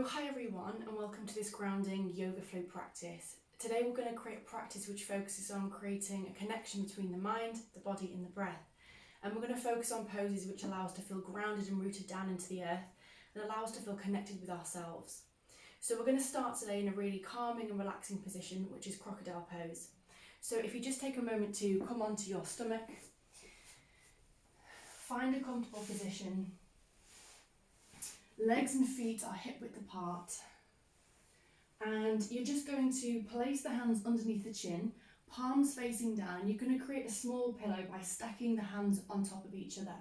Hi everyone, and welcome to this grounding yoga flow practice. Today we're going to create a practice which focuses on creating a connection between the mind, the body and the breath. And we're going to focus on poses which allow us to feel grounded and rooted down into the earth and allow us to feel connected with ourselves. So we're going to start today in a really calming and relaxing position, which is crocodile pose. So if you just take a moment to come onto your stomach, find a comfortable position. Legs and feet are hip width apart, and you're just going to place the hands underneath the chin, palms facing down. You're going to create a small pillow by stacking the hands on top of each other.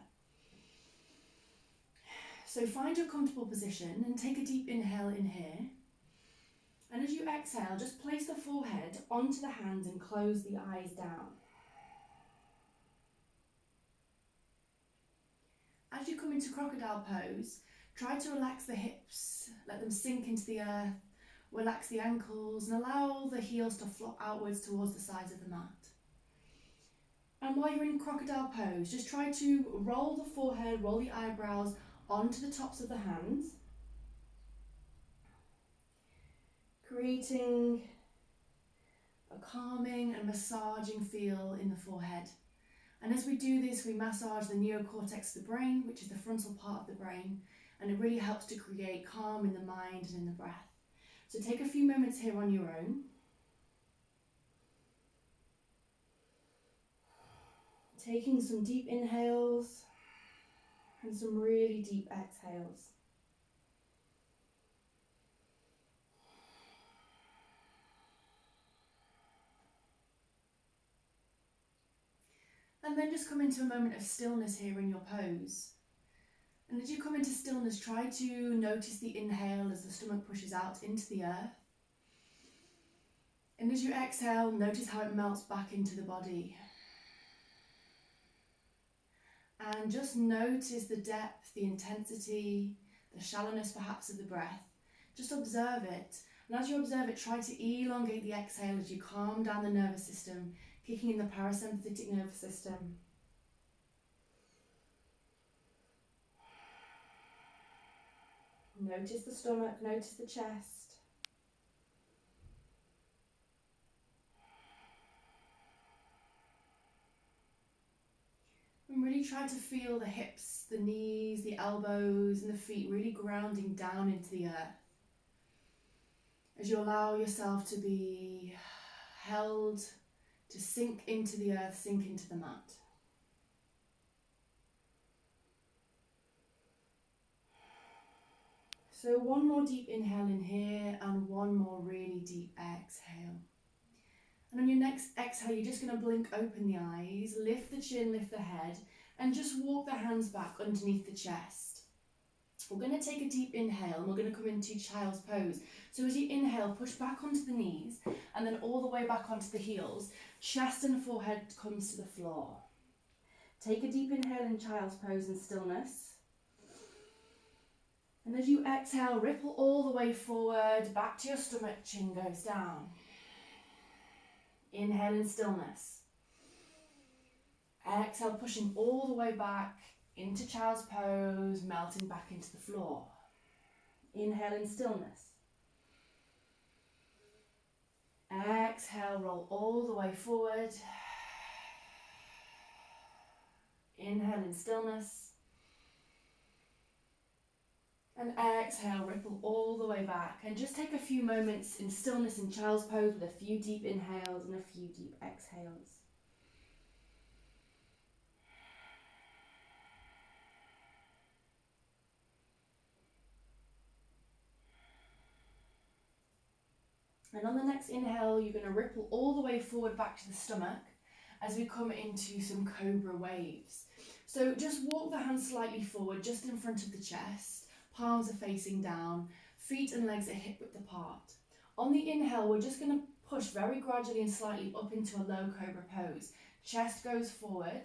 So find your comfortable position and take a deep inhale in here, and as you exhale, just place the forehead onto the hands and close the eyes down. As you come into crocodile pose, try to relax the hips, let them sink into the earth, relax the ankles and allow the heels to flop outwards towards the sides of the mat. And while you're in crocodile pose, just try to roll the forehead, roll the eyebrows onto the tops of the hands, creating a calming and massaging feel in the forehead. And as we do this, we massage the neocortex of the brain, which is the frontal part of the brain, and it really helps to create calm in the mind and in the breath. So take a few moments here on your own. Taking some deep inhales and some really deep exhales. And then just come into a moment of stillness here in your pose. And as you come into stillness, try to notice the inhale as the stomach pushes out into the earth. And as you exhale, notice how it melts back into the body. And just notice the depth, the intensity, the shallowness perhaps of the breath. Just observe it. And as you observe it, try to elongate the exhale as you calm down the nervous system, kicking in the parasympathetic nervous system. Notice the stomach, notice the chest. And really try to feel the hips, the knees, the elbows and the feet really grounding down into the earth. As you allow yourself to be held, to sink into the earth, sink into the mat. So one more deep inhale in here and one more really deep exhale. And on your next exhale, you're just going to blink open the eyes, lift the chin, lift the head, and just walk the hands back underneath the chest. We're going to take a deep inhale and we're going to come into child's pose. So as you inhale, push back onto the knees and then all the way back onto the heels. Chest and forehead comes to the floor. Take a deep inhale in child's pose in stillness. And as you exhale, ripple all the way forward, back to your stomach, chin goes down. Inhale in stillness. Exhale, pushing all the way back into child's pose, melting back into the floor. Inhale in stillness. Exhale, roll all the way forward. Inhale in stillness. And exhale, ripple all the way back. And just take a few moments in stillness in child's pose with a few deep inhales and a few deep exhales. And on the next inhale, you're going to ripple all the way forward back to the stomach as we come into some cobra waves. So just walk the hands slightly forward, just in front of the chest. Palms are facing down, feet and legs are hip width apart. On the inhale, we're just going to push very gradually and slightly up into a low cobra pose. Chest goes forward,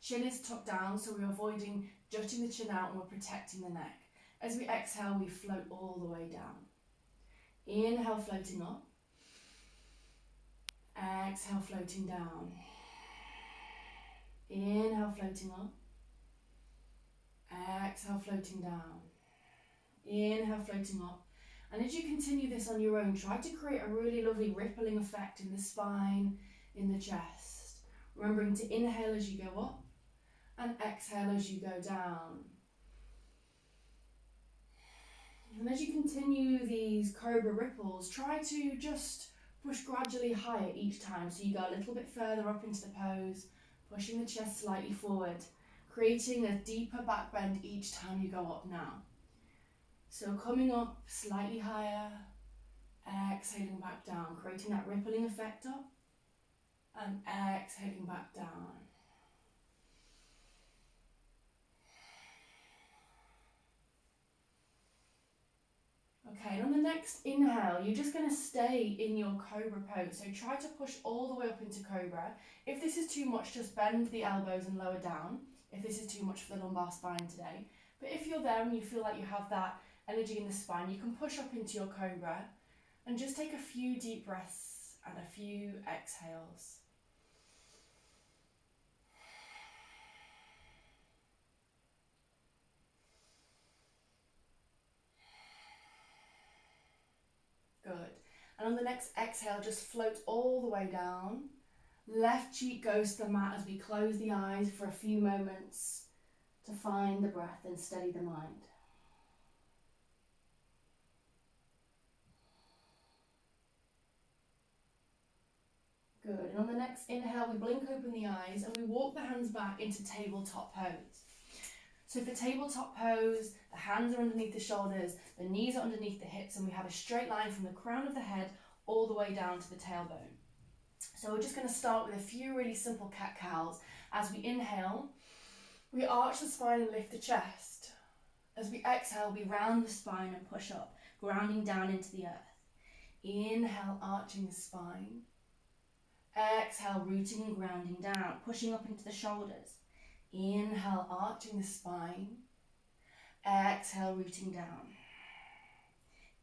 chin is tucked down, so we're avoiding jutting the chin out and we're protecting the neck. As we exhale, we float all the way down. Inhale, floating up. Exhale, floating down. Inhale, floating up. Exhale, floating down. Inhale, floating up. And as you continue this on your own, try to create a really lovely rippling effect in the spine, in the chest. Remembering to inhale as you go up and exhale as you go down. And as you continue these cobra ripples, try to just push gradually higher each time. So you go a little bit further up into the pose, pushing the chest slightly forward, creating a deeper back bend each time you go up now. So coming up slightly higher, exhaling back down, creating that rippling effect up, and exhaling back down. Okay, and on the next inhale, you're just going to stay in your cobra pose. So try to push all the way up into cobra. If this is too much, just bend the elbows and lower down. If this is too much for the lumbar spine today. But if you're there and you feel like you have that energy in the spine, you can push up into your cobra and just take a few deep breaths and a few exhales. Good. And on the next exhale, just float all the way down. Left cheek goes to the mat as we close the eyes for a few moments to find the breath and steady the mind. Good. And on the next inhale, we blink open the eyes and we walk the hands back into tabletop pose. So for tabletop pose, the hands are underneath the shoulders, the knees are underneath the hips, and we have a straight line from the crown of the head all the way down to the tailbone. So we're just going to start with a few really simple cat-cows. As we inhale, we arch the spine and lift the chest. As we exhale, we round the spine and push up, grounding down into the earth. Inhale, arching the spine. Exhale, rooting and grounding down, pushing up into the shoulders. Inhale, arching the spine. Exhale, rooting down.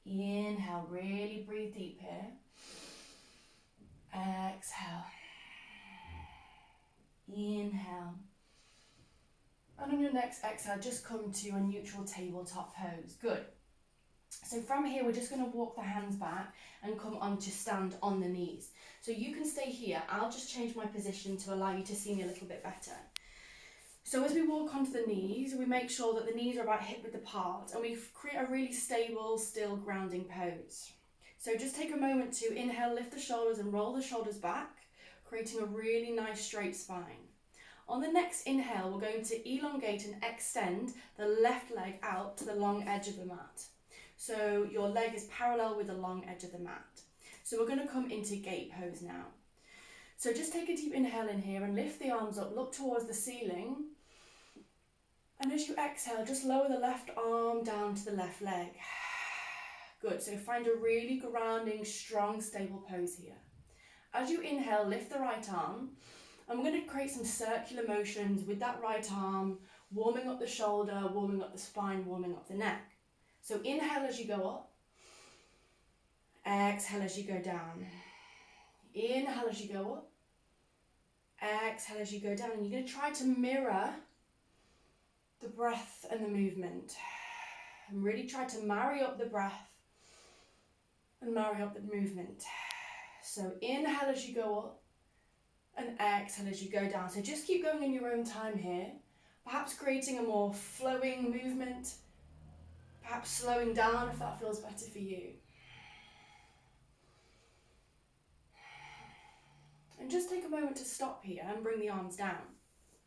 Inhale, really breathe deep here. Exhale. Inhale. And on your next exhale, just come to a neutral tabletop pose. Good. So from here, we're just going to walk the hands back and come on to stand on the knees. So you can stay here. I'll just change my position to allow you to see me a little bit better. So as we walk onto the knees, we make sure that the knees are about hip width apart and we create a really stable, still grounding pose. So just take a moment to inhale, lift the shoulders and roll the shoulders back, creating a really nice straight spine. On the next inhale, we're going to elongate and extend the left leg out to the long edge of the mat. So your leg is parallel with the long edge of the mat. So we're going to come into gate pose now. So just take a deep inhale in here and lift the arms up, look towards the ceiling. And as you exhale, just lower the left arm down to the left leg. Good, so find a really grounding, strong, stable pose here. As you inhale, lift the right arm. And we're going to create some circular motions with that right arm, warming up the shoulder, warming up the spine, warming up the neck. So inhale as you go up. Exhale as you go down. Inhale as you go up. Exhale as you go down. And you're going to try to mirror the breath and the movement. And really try to marry up the breath and marry up the movement. So inhale as you go up and exhale as you go down. So just keep going in your own time here. Perhaps creating a more flowing movement. Perhaps slowing down if that feels better for you. And just take a moment to stop here and bring the arms down.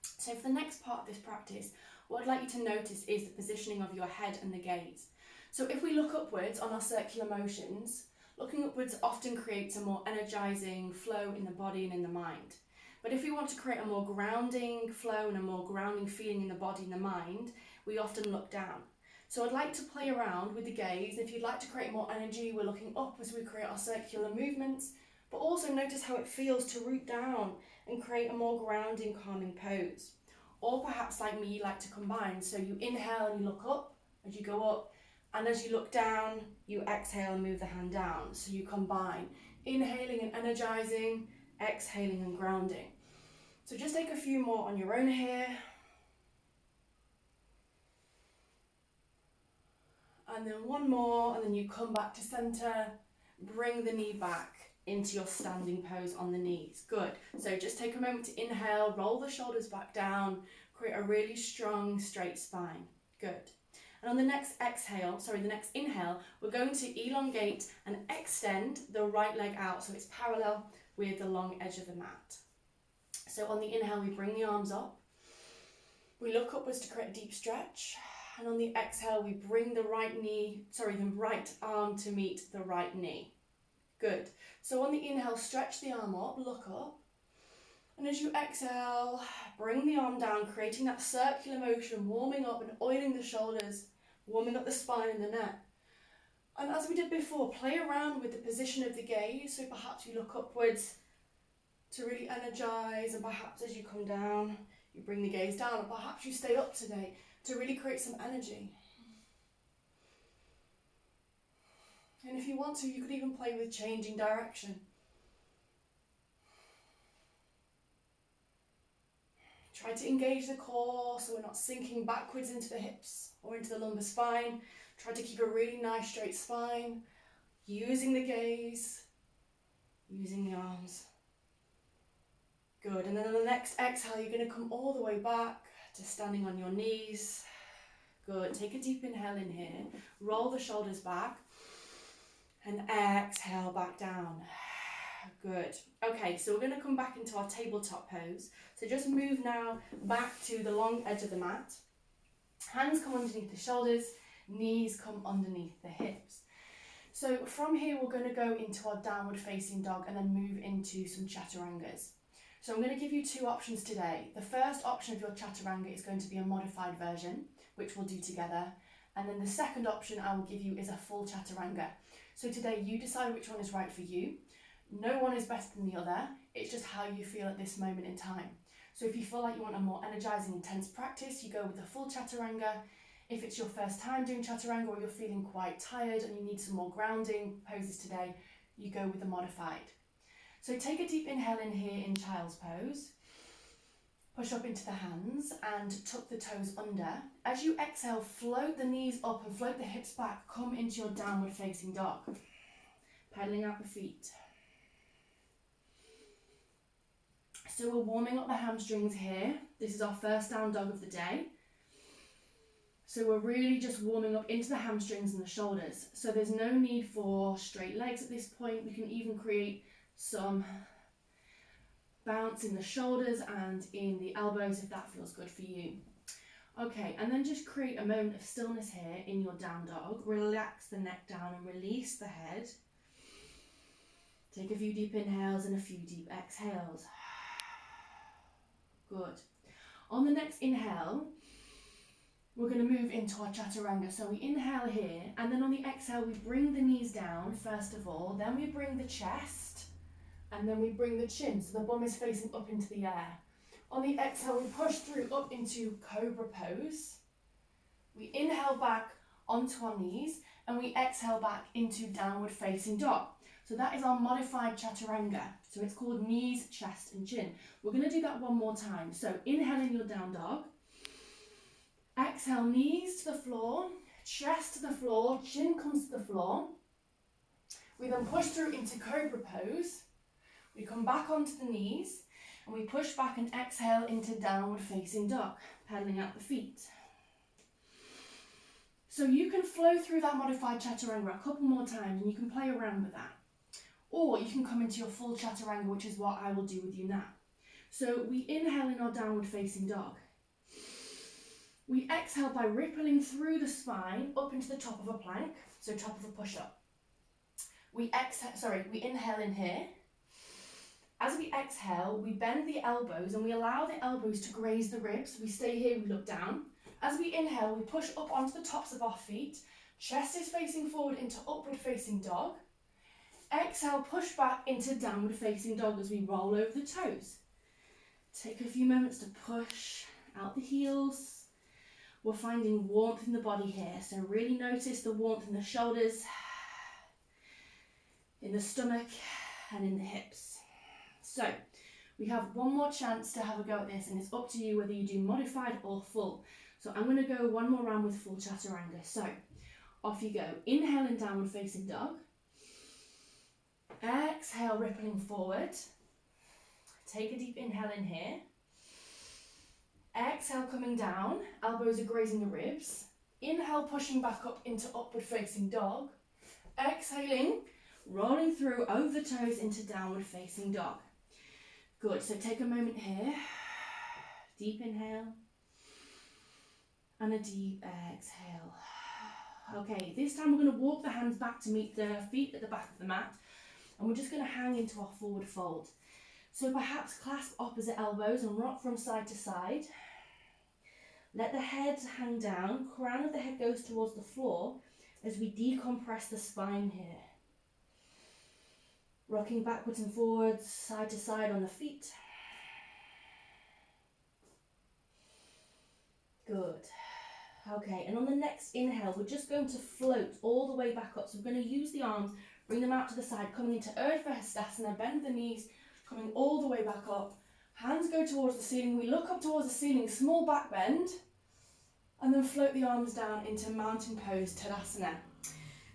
So for the next part of this practice, what I'd like you to notice is the positioning of your head and the gaze. So if we look upwards on our circular motions, looking upwards often creates a more energizing flow in the body and in the mind. But if we want to create a more grounding flow and a more grounding feeling in the body and the mind, we often look down. So I'd like to play around with the gaze. If you'd like to create more energy, we're looking up as we create our circular movements, but also notice how it feels to root down and create a more grounding, calming pose. Or perhaps like me, you like to combine. So you inhale and you look up as you go up, and as you look down, you exhale and move the hand down. So you combine, inhaling and energizing, exhaling and grounding. So just take a few more on your own here. And then one more, and then you come back to center, bring the knee back into your standing pose on the knees. Good. So just take a moment to inhale, roll the shoulders back down, create a really strong straight spine. Good. And on the next inhale, we're going to elongate and extend the right leg out so it's parallel with the long edge of the mat. So on the inhale, we bring the arms up. We look upwards to create a deep stretch. And on the exhale, we bring the right arm to meet the right knee. Good. So on the inhale, stretch the arm up, look up. And as you exhale, bring the arm down, creating that circular motion, warming up and oiling the shoulders, warming up the spine and the neck. And as we did before, play around with the position of the gaze. So perhaps you look upwards to really energize, and perhaps as you come down, you bring the gaze down, and perhaps you stay up today to really create some energy. And if you want to, you could even play with changing direction. Try to engage the core so we're not sinking backwards into the hips or into the lumbar spine. Try to keep a really nice straight spine, using the gaze, using the arms. Good, and then on the next exhale, you're going to come all the way back to standing on your knees. Good, take a deep inhale in here, roll the shoulders back, and exhale back down. Good. Okay, so we're going to come back into our tabletop pose. So just move now back to the long edge of the mat. Hands come underneath the shoulders, knees come underneath the hips. So from here, we're going to go into our downward facing dog and then move into some chaturangas. So I'm going to give you two options today. The first option of your chaturanga is going to be a modified version, which we'll do together. And then the second option I will give you is a full chaturanga. So today you decide which one is right for you. No one is better than the other. It's just how you feel at this moment in time. So if you feel like you want a more energizing, intense practice, you go with the full chaturanga. If it's your first time doing chaturanga or you're feeling quite tired and you need some more grounding poses today, you go with the modified. So take a deep inhale in here in child's pose. Push up into the hands and tuck the toes under. As you exhale, float the knees up and float the hips back. Come into your downward facing dog. Pedaling out the feet. So we're warming up the hamstrings here. This is our first down dog of the day. So we're really just warming up into the hamstrings and the shoulders. So there's no need for straight legs at this point. We can even create some bounce in the shoulders and in the elbows if that feels good for you. Okay, and then just create a moment of stillness here in your down dog. Relax the neck down and release the head. Take a few deep inhales and a few deep exhales. Good. On the next inhale, we're going to move into our chaturanga. So we inhale here, and then on the exhale, we bring the knees down first of all, then we bring the chest, and then we bring the chin, so the bum is facing up into the air. On the exhale, we push through up into cobra pose. We inhale back onto our knees, and we exhale back into downward facing dog. So that is our modified chaturanga. So it's called knees, chest, and chin. We're going to do that one more time. So inhale in your down dog. Exhale, knees to the floor, chest to the floor, chin comes to the floor. We then push through into cobra pose. We come back onto the knees and we push back and exhale into downward facing dog, pedaling out the feet. So you can flow through that modified chaturanga a couple more times and you can play around with that. Or you can come into your full chaturanga, which is what I will do with you now. So we inhale in our downward facing dog. We exhale by rippling through the spine up into the top of a plank, so top of a push-up. We inhale in here. As we exhale, we bend the elbows and we allow the elbows to graze the ribs. We stay here, we look down. As we inhale, we push up onto the tops of our feet. Chest is facing forward into upward facing dog. Exhale, push back into downward facing dog as we roll over the toes. Take a few moments to push out the heels. We're finding warmth in the body here, so really notice the warmth in the shoulders, in the stomach, and in the hips. So we have one more chance to have a go at this, and it's up to you whether you do modified or full. So I'm going to go one more round with full chaturanga. So Off you go. Inhale in downward facing dog. Exhale, rippling forward. Take a deep inhale in here. Exhale, coming down. Elbows are grazing the ribs. Inhale, pushing back up into upward facing dog. Exhaling, rolling through over the toes into downward facing dog. Good, so take a moment here. Deep inhale. And a deep exhale. Okay, this time we're going to walk the hands back to meet the feet at the back of the mat. And we're just going to hang into our forward fold. So perhaps clasp opposite elbows and rock from side to side. Let the head hang down. Crown of the head goes towards the floor as we decompress the spine here. Rocking backwards and forwards, side to side on the feet. Good. Okay, and on the next inhale, we're just going to float all the way back up. So we're going to use the arms, bring them out to the side, coming into Urdhva Hastasana, bend the knees, coming all the way back up. Hands go towards the ceiling. We look up towards the ceiling, small back bend, and then float the arms down into mountain pose, Tadasana.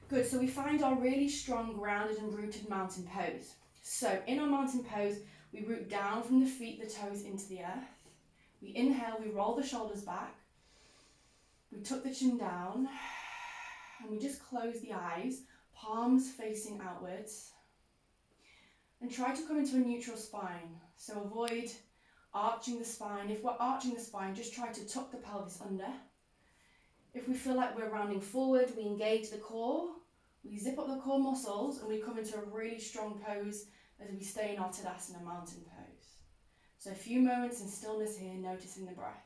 Good, so we find our really strong, grounded and rooted mountain pose. So in our mountain pose, we root down from the feet, the toes into the earth. We inhale, we roll the shoulders back. We tuck the chin down, and we just close the eyes, palms facing outwards. And try to come into a neutral spine. So avoid arching the spine. If we're arching the spine, just try to tuck the pelvis under. If we feel like we're rounding forward, we engage the core, we zip up the core muscles, and we come into a really strong pose as we stay in our Tadasana mountain pose. So a few moments in stillness here, noticing the breath.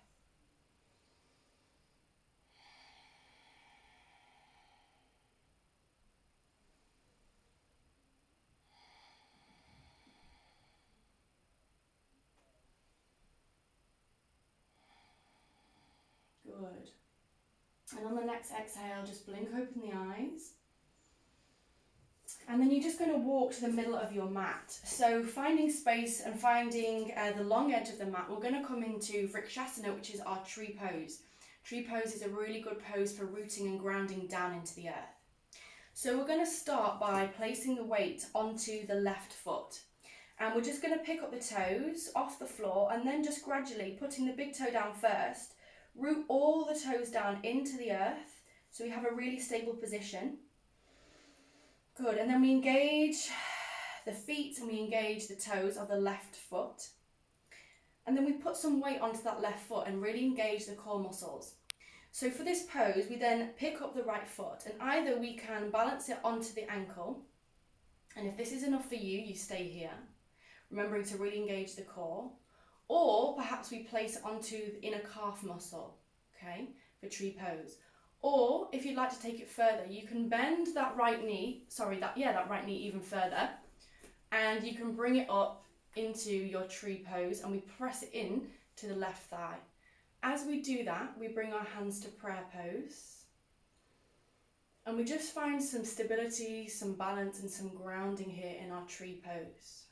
Good. And on the next exhale, just blink open the eyes. And then you're just going to walk to the middle of your mat. So finding space and finding the long edge of the mat, we're going to come into Vrikshasana, which is our tree pose. Tree pose is a really good pose for rooting and grounding down into the earth. So we're going to start by placing the weight onto the left foot. And we're just going to pick up the toes off the floor and then just gradually putting the big toe down first, root all the toes down into the earth so we have a really stable position. Good, and then we engage the feet and we engage the toes of the left foot. And then we put some weight onto that left foot and really engage the core muscles. So for this pose, we then pick up the right foot and either we can balance it onto the ankle. And if this is enough for you, you stay here, remembering to really engage the core. Or perhaps we place it onto the inner calf muscle, okay, for tree pose. Or if you'd like to take it further, you can bend that right knee even further, and you can bring it up into your tree pose and we press it in to the left thigh. As we do that, we bring our hands to prayer pose and we just find some stability, some balance and some grounding here in our tree pose.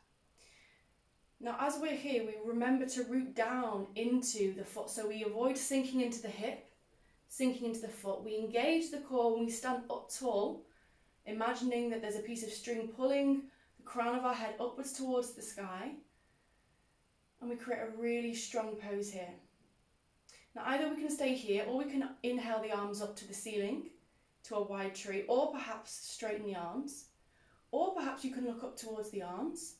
Now as we're here, we remember to root down into the foot, so we avoid sinking into the hip, sinking into the foot. We engage the core when we stand up tall, imagining that there's a piece of string pulling the crown of our head upwards towards the sky, and we create a really strong pose here. Now either we can stay here or we can inhale the arms up to the ceiling, to a wide tree, or perhaps straighten the arms, or perhaps you can look up towards the arms,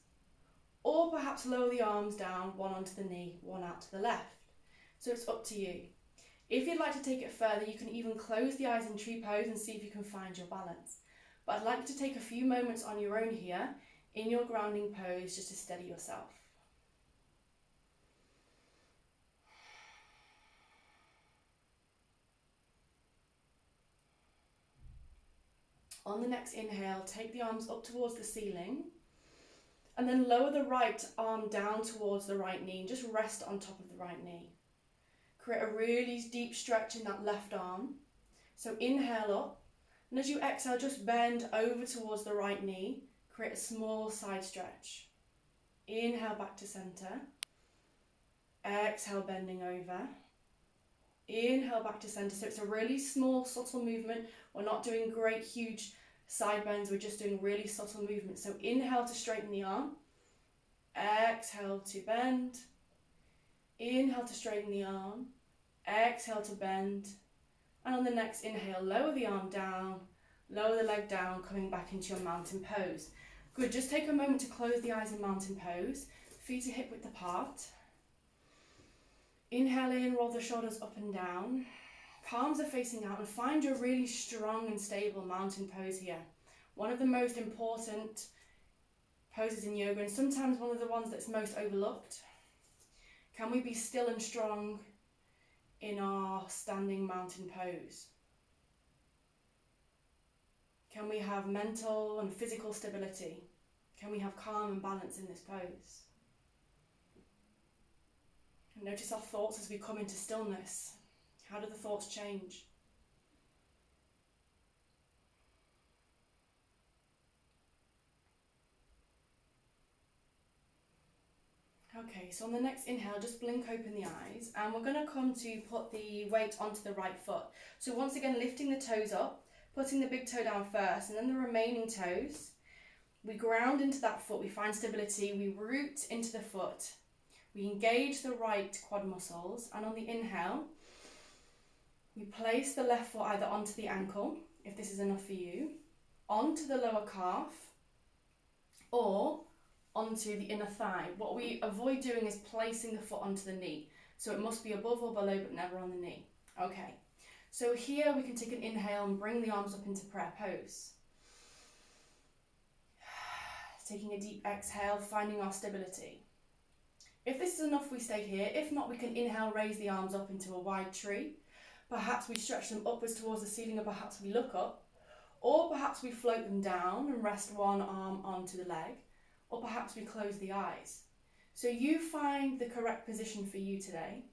or perhaps lower the arms down, one onto the knee, one out to the left. So it's up to you. If you'd like to take it further, you can even close the eyes in tree pose and see if you can find your balance. But I'd like you to take a few moments on your own here, in your grounding pose, just to steady yourself. On the next inhale, take the arms up towards the ceiling, and then lower the right arm down towards the right knee, and just rest on top of the right knee. Create a really deep stretch in that left arm. So inhale up, and as you exhale, just bend over towards the right knee. Create a small side stretch. Inhale back to center. Exhale, bending over. Inhale back to center. So it's a really small, subtle movement. We're not doing great, huge side bends. We're just doing really subtle movements. So inhale to straighten the arm. Exhale to bend. Inhale to straighten the arm. Exhale to bend. And on the next inhale, lower the arm down. Lower the leg down, coming back into your mountain pose. Good. Just take a moment to close the eyes in mountain pose. Feet are hip width apart. Inhale in, roll the shoulders up and down. Palms are facing out, and find your really strong and stable mountain pose here. One of the most important poses in yoga, and sometimes one of the ones that's most overlooked. Can we be still and strong in our standing mountain pose? Can we have mental and physical stability? Can we have calm and balance in this pose? And notice our thoughts as we come into stillness. How do the thoughts change? Okay, so on the next inhale, just blink open the eyes, and we're going to come to put the weight onto the right foot. So once again, lifting the toes up, putting the big toe down first, and then the remaining toes. We ground into that foot, we find stability, we root into the foot. We engage the right quad muscles, and on the inhale, we place the left foot either onto the ankle, if this is enough for you, onto the lower calf, or onto the inner thigh. What we avoid doing is placing the foot onto the knee. So it must be above or below, but never on the knee. Okay, so here we can take an inhale and bring the arms up into prayer pose. Taking a deep exhale, finding our stability. If this is enough, we stay here. If not, we can inhale, raise the arms up into a wide tree. Perhaps we stretch them upwards towards the ceiling, or perhaps we look up. Or perhaps we float them down and rest one arm onto the leg. Or perhaps we close the eyes. So you find the correct position for you today.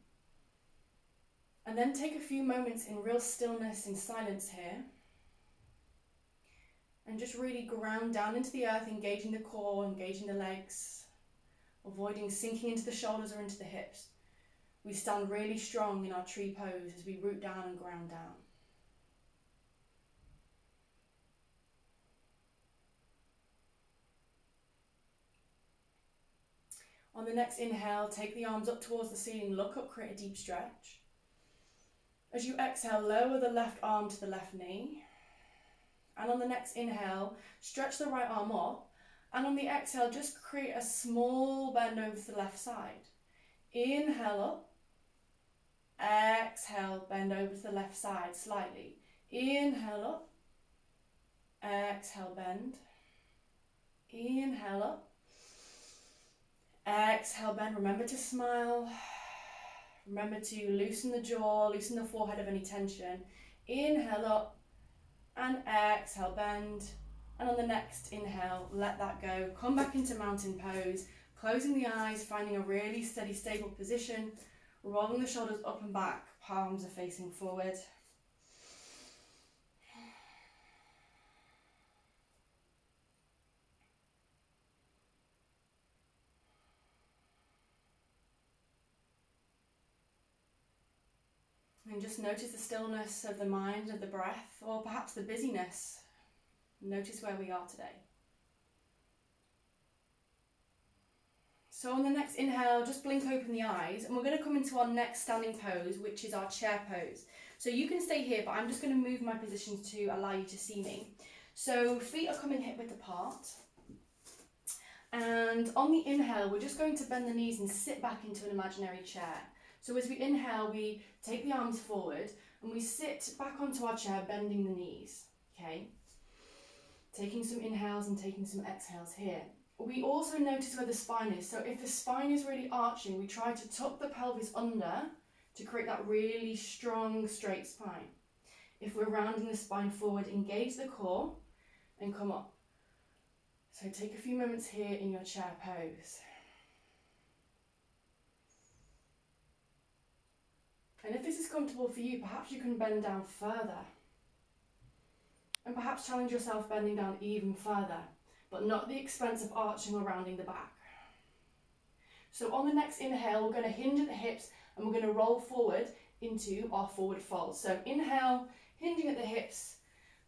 And then take a few moments in real stillness and silence here. And just really ground down into the earth, engaging the core, engaging the legs. Avoiding sinking into the shoulders or into the hips. We stand really strong in our tree pose as we root down and ground down. On the next inhale, take the arms up towards the ceiling, look up, create a deep stretch. As you exhale, lower the left arm to the left knee. And on the next inhale, stretch the right arm up. And on the exhale, just create a small bend over to the left side. Inhale up. Exhale, bend over to the left side slightly. Inhale up. Exhale, bend. Inhale up. Exhale, bend. Remember to smile. Remember to loosen the jaw, loosen the forehead of any tension. Inhale up. And exhale, bend. And on the next inhale, let that go. Come back into mountain pose, closing the eyes, finding a really steady, stable position, rolling the shoulders up and back, palms are facing forward. And just notice the stillness of the mind, of the breath, or perhaps the busyness. Notice where we are today. So on the next inhale, just blink open the eyes, and we're going to come into our next standing pose, which is our chair pose. So you can stay here, but I'm just going to move my position to allow you to see me. So feet are coming hip width apart. And on the inhale, we're just going to bend the knees and sit back into an imaginary chair. So as we inhale, we take the arms forward and we sit back onto our chair, bending the knees, okay? Taking some inhales and taking some exhales here. We also notice where the spine is. So if the spine is really arching, we try to tuck the pelvis under to create that really strong, straight spine. If we're rounding the spine forward, engage the core and come up. So take a few moments here in your chair pose. And if this is comfortable for you, perhaps you can bend down further. And perhaps challenge yourself bending down even further, but not at the expense of arching or rounding the back. So on the next inhale, we're going to hinge at the hips and we're going to roll forward, into our forward fold. So inhale, hinging at the hips,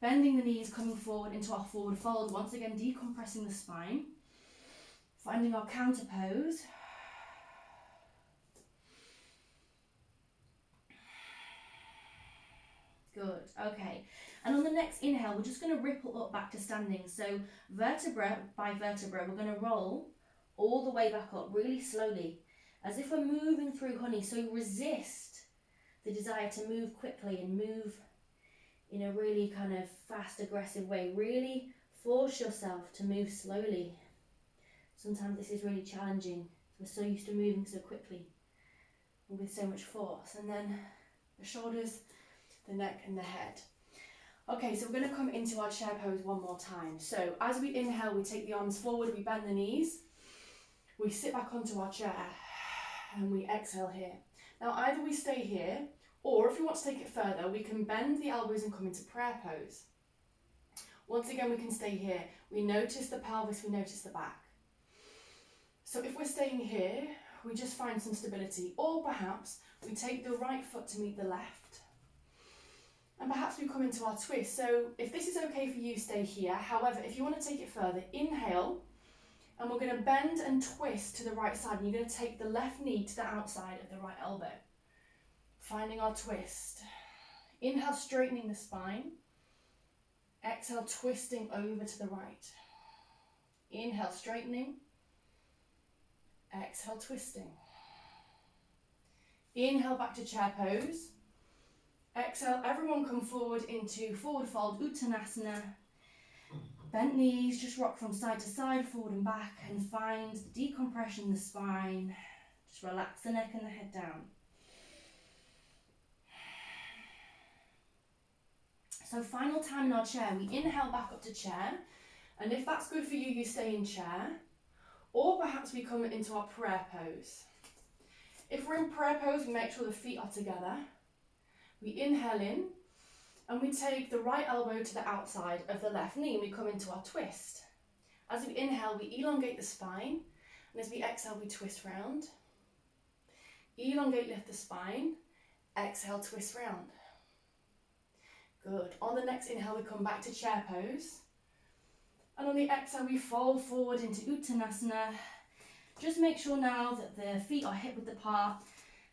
bending the knees, coming forward into our forward fold. Once again, decompressing the spine, finding our counter pose. Good, okay. And on the next inhale, we're just going to ripple up back to standing. So vertebra by vertebra, we're going to roll all the way back up really slowly, as if we're moving through honey. So resist the desire to move quickly and move in a really kind of fast, aggressive way. Really force yourself to move slowly. Sometimes this is really challenging. We're so used to moving so quickly and with so much force. And then the shoulders, the neck and the head. Okay, so we're going to come into our chair pose one more time. So as we inhale, we take the arms forward, we bend the knees, we sit back onto our chair and we exhale here. Now either we stay here, or if we want to take it further, we can bend the elbows and come into prayer pose. Once again, we can stay here. We notice the pelvis, we notice the back. So if we're staying here, we just find some stability, or perhaps we take the right foot to meet the left. And perhaps we come into our twist. So if this is okay for you, stay here. However, if you want to take it further, inhale, and we're going to bend and twist to the right side. And you're going to take the left knee to the outside of the right elbow. Finding our twist. Inhale, straightening the spine. Exhale, twisting over to the right. Inhale, straightening. Exhale, twisting. Inhale, back to chair pose. Exhale, everyone come forward into forward fold, Uttanasana. Bent knees, just rock from side to side, forward and back, and find decompression in the spine. Just relax the neck and the head down. So final time in our chair, we inhale back up to chair, and if that's good for you, you stay in chair, or perhaps we come into our prayer pose. If we're in prayer pose, we make sure the feet are together. We inhale in, and we take the right elbow to the outside of the left knee, and we come into our twist. As we inhale, we elongate the spine, and as we exhale, we twist round. Elongate, lift the spine. Exhale, twist round. Good. On the next inhale, we come back to chair pose. And on the exhale, we fold forward into Uttanasana. Just make sure now that the feet are hip width apart.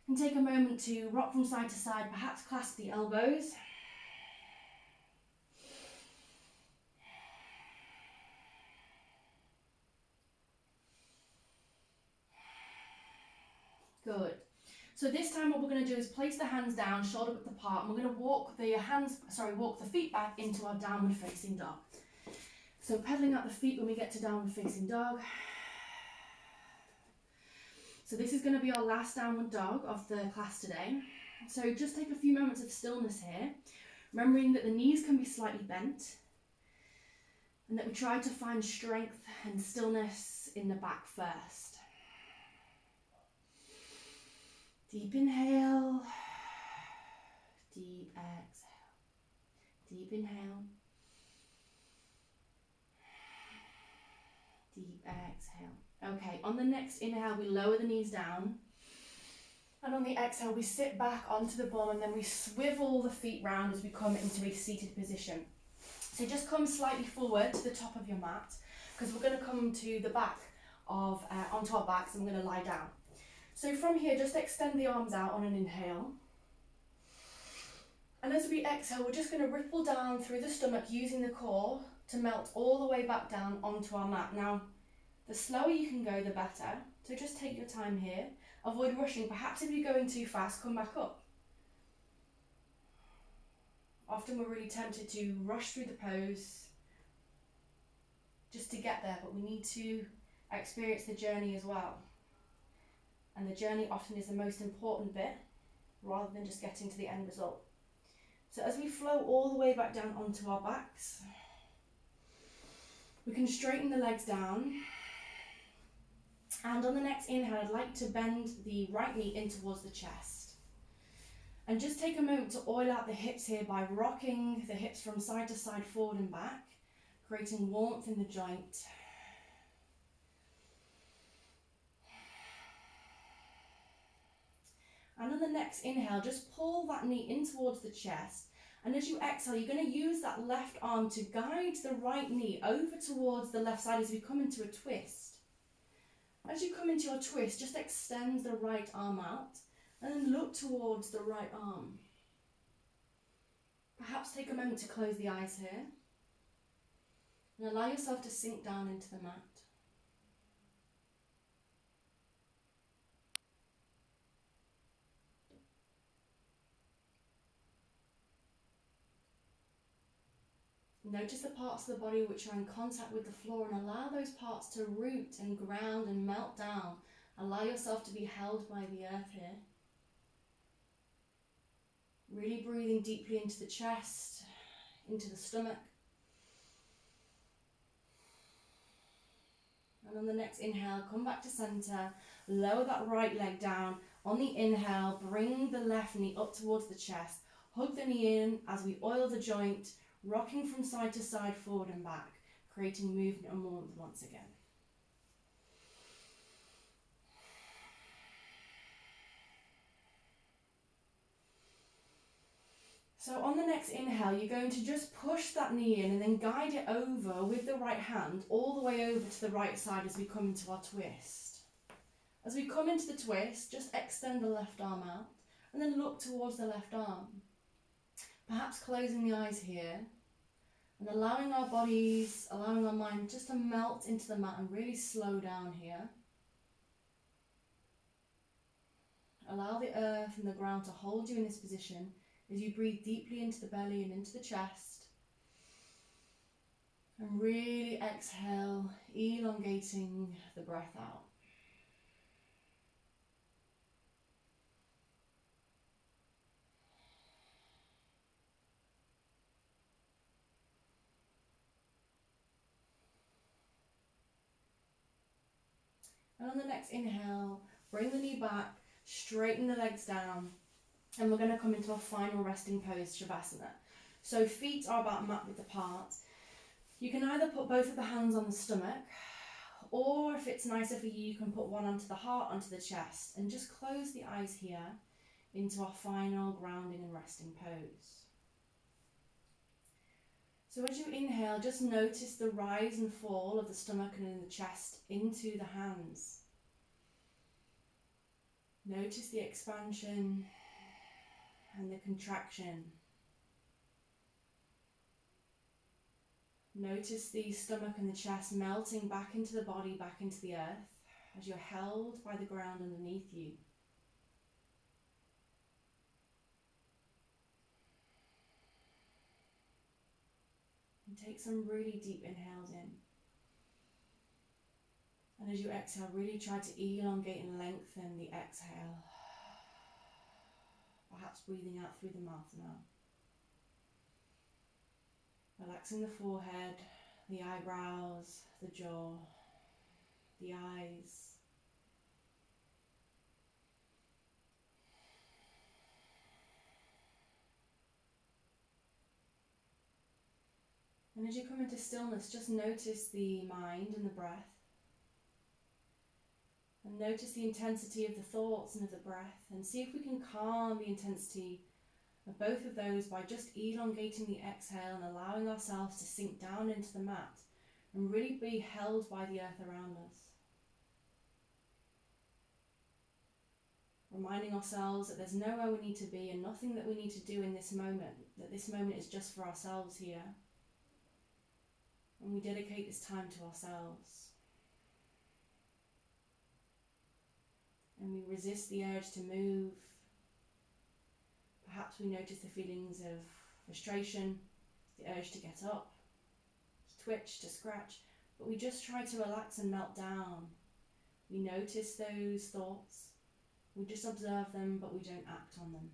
And take a moment to rock from side to side, perhaps clasp the elbows. Good. So this time what we're going to do is place the hands down, shoulder width apart, and we're going to walk the feet back into our downward facing dog. So pedaling out the feet when we get to downward facing dog. So this is going to be our last downward dog of the class today. So just take a few moments of stillness here, remembering that the knees can be slightly bent, and that we try to find strength and stillness in the back first. Deep inhale, deep exhale, deep inhale, deep exhale. Okay, on the next inhale, we lower the knees down. And on the exhale, we sit back onto the bum, and then we swivel the feet round as we come into a seated position. So just come slightly forward to the top of your mat, because we're going to come to the back of, onto our backs, and we're going to lie down. So from here, just extend the arms out on an inhale. And as we exhale, we're just going to ripple down through the stomach using the core to melt all the way back down onto our mat. Now, the slower you can go, the better. So just take your time here. Avoid rushing. Perhaps if you're going too fast, come back up. Often we're really tempted to rush through the pose just to get there, but we need to experience the journey as well. And the journey often is the most important bit, rather than just getting to the end result. So as we flow all the way back down onto our backs, we can straighten the legs down. And on the next inhale, I'd like to bend the right knee in towards the chest. And just take a moment to oil out the hips here by rocking the hips from side to side, forward and back, creating warmth in the joint. And on the next inhale, just pull that knee in towards the chest. And as you exhale, you're going to use that left arm to guide the right knee over towards the left side as we come into a twist. As you come into your twist, just extend the right arm out and then look towards the right arm. Perhaps take a moment to close the eyes here and allow yourself to sink down into the mat. Notice the parts of the body which are in contact with the floor and allow those parts to root and ground and melt down. Allow yourself to be held by the earth here. Really breathing deeply into the chest, into the stomach. And on the next inhale, come back to center, lower that right leg down. On the inhale, bring the left knee up towards the chest. Hug the knee in as we oil the joint, rocking from side to side, forward and back, creating movement and warmth once again. So on the next inhale, you're going to just push that knee in and then guide it over with the right hand all the way over to the right side as we come into our twist. As we come into the twist, just extend the left arm out and then look towards the left arm. Perhaps closing the eyes here and allowing our bodies, allowing our mind just to melt into the mat and really slow down here. Allow the earth and the ground to hold you in this position as you breathe deeply into the belly and into the chest. And really exhale, elongating the breath out. And on the next inhale, bring the knee back, straighten the legs down, and we're going to come into our final resting pose, Shavasana. So feet are about mat width apart. You can either put both of the hands on the stomach, or if it's nicer for you, you can put one onto the heart, onto the chest, and just close the eyes here into our final grounding and resting pose. So as you inhale, just notice the rise and fall of the stomach and in the chest into the hands. Notice the expansion and the contraction. Notice the stomach and the chest melting back into the body, back into the earth, as you're held by the ground underneath you. And take some really deep inhales in. And as you exhale, really try to elongate and lengthen the exhale. Perhaps breathing out through the mouth now. Relaxing the forehead, the eyebrows, the jaw, the eyes. And as you come into stillness, just notice the mind and the breath. And notice the intensity of the thoughts and of the breath. And see if we can calm the intensity of both of those by just elongating the exhale and allowing ourselves to sink down into the mat and really be held by the earth around us. Reminding ourselves that there's nowhere we need to be and nothing that we need to do in this moment, that this moment is just for ourselves here. And we dedicate this time to ourselves. And we resist the urge to move. Perhaps we notice the feelings of frustration, the urge to get up, to twitch, to scratch, but we just try to relax and melt down. We notice those thoughts, we just observe them, but we don't act on them.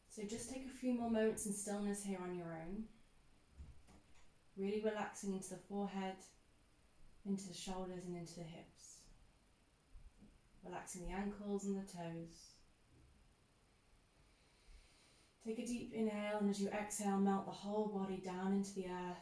So just take a few more moments in stillness here on your own. Really relaxing into the forehead, into the shoulders and into the hips. Relaxing the ankles and the toes. Take a deep inhale, and as you exhale, melt the whole body down into the earth.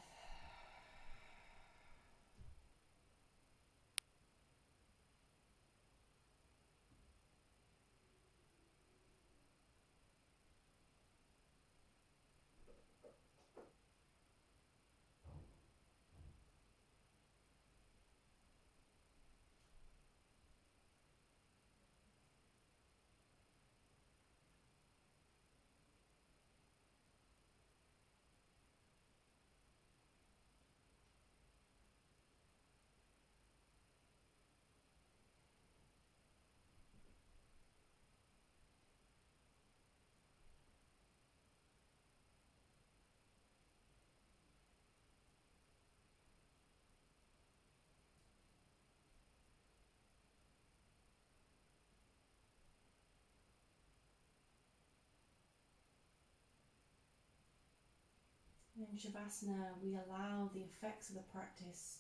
In Shavasana, we allow the effects of the practice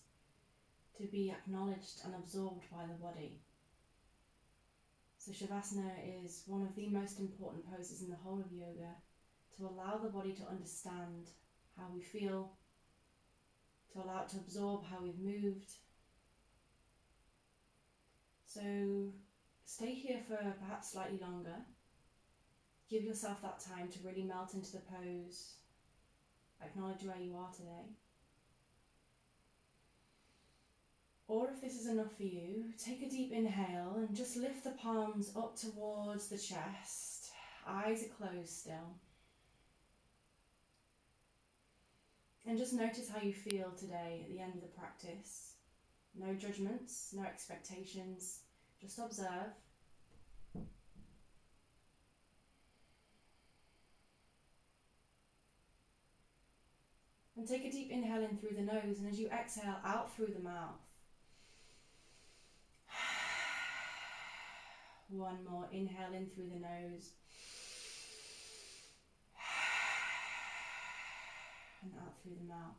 to be acknowledged and absorbed by the body. So Shavasana is one of the most important poses in the whole of yoga, to allow the body to understand how we feel, to allow it to absorb how we've moved. So stay here for perhaps slightly longer. Give yourself that time to really melt into the pose. Acknowledge where you are today. Or if this is enough for you, take a deep inhale and just lift the palms up towards the chest. Eyes are closed still. And just notice how you feel today at the end of the practice. No judgments, no expectations, just observe. And take a deep inhale in through the nose, and as you exhale out through the mouth. One more, inhale in through the nose. And out through the mouth.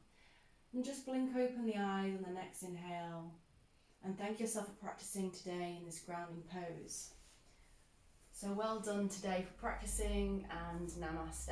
And just blink open the eyes on the next inhale. And thank yourself for practicing today in this grounding pose. So well done today for practicing, and namaste.